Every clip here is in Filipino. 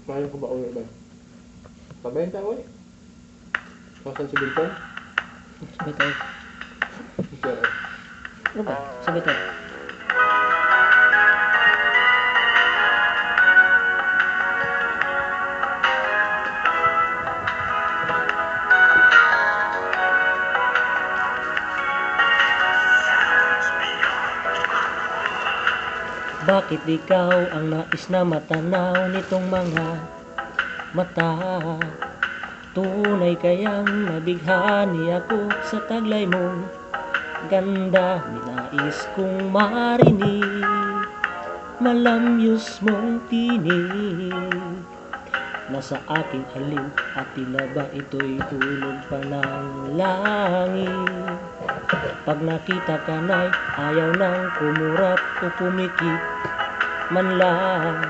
Kaya ko ba ulit ba? Sabayin tayo ulit. Kasan si Bilton? Sabay tayo. Ano ba? Sabay tayo. Bakit ikaw ang nais na matanaw nitong mga mata? Tunay kayang nabighani ako sa taglay mong ganda. Ninais kong marinig malamyos mong tinig na sa aking aliw, at tila ba ito'y tulog pa ng langit. Pag nakita ka na'y ayaw nang kumurap o pumikit man lang,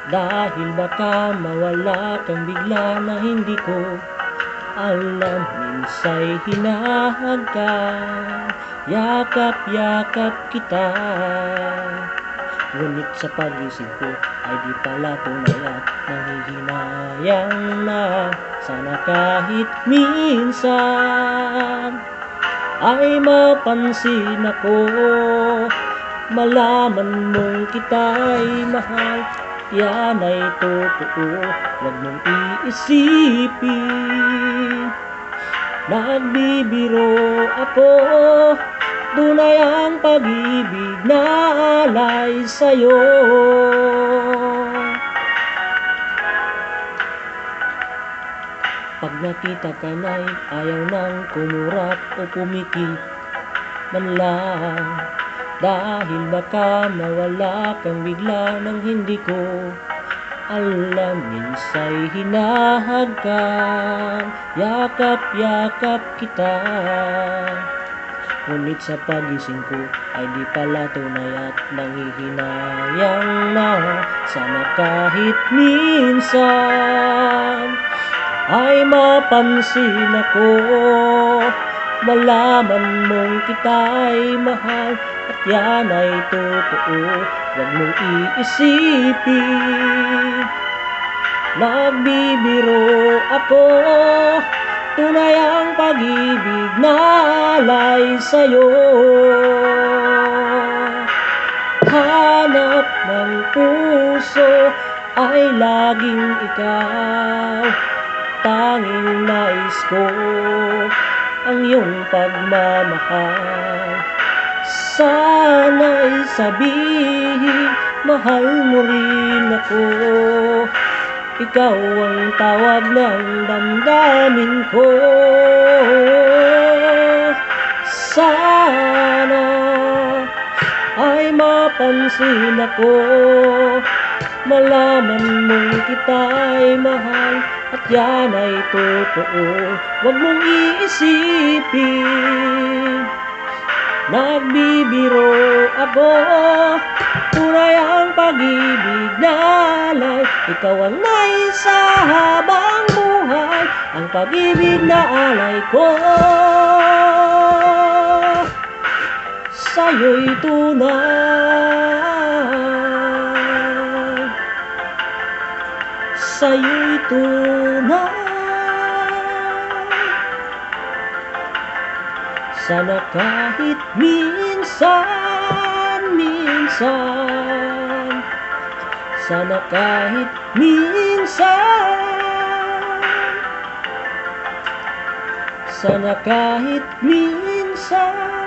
dahil baka mawala kang bigla na hindi ko alam. Minsa'y hinahagkan, yakap-yakap kita, ngunit sa pagising ko ay di pala tunay at nanghihinayang na. Sana kahit minsan ay mapansin ako, malaman mong kita'y mahal. Yan ay totoo, huwag mong iisipin nagbibiro ako. Tunay ang pag-ibig na alay sa'yo. Pag nakita ka na'y ayaw nang kumurap o pumikit man lang, dahil baka mawala kang bigla nang hindi ko alam. Minsa'y hinahagkan, yakap-yakap kita, ngunit sa pagising ko ay di pala tunay at nanghihinayang na. Sana kahit minsan ay mapansin ako, malaman mong kita'y mahal. At yan ay totoo, huwag mong iisipin nagbibiro ako. Tunay ang pag-ibig na alay sa'yo. Hanap ng puso ay laging ikaw, tanging nais ko ang iyong pagmamahal. Sana'y sabihin mahal mo rin ako, ikaw ang tawag ng damdamin ko. Sana ay mapansin ako, malaman mong kita'y mahal. At yan ay totoo, huwag mong iisipin nagbibiro ako. Tunay ang pag-ibig na alay, ikaw ang nais sa habang buhay. Ang pag-ibig na alay ko sa'yo'y tunay, sa'yo'y tunay. Sana kahit minsan, sana kahit minsan, sana kahit minsan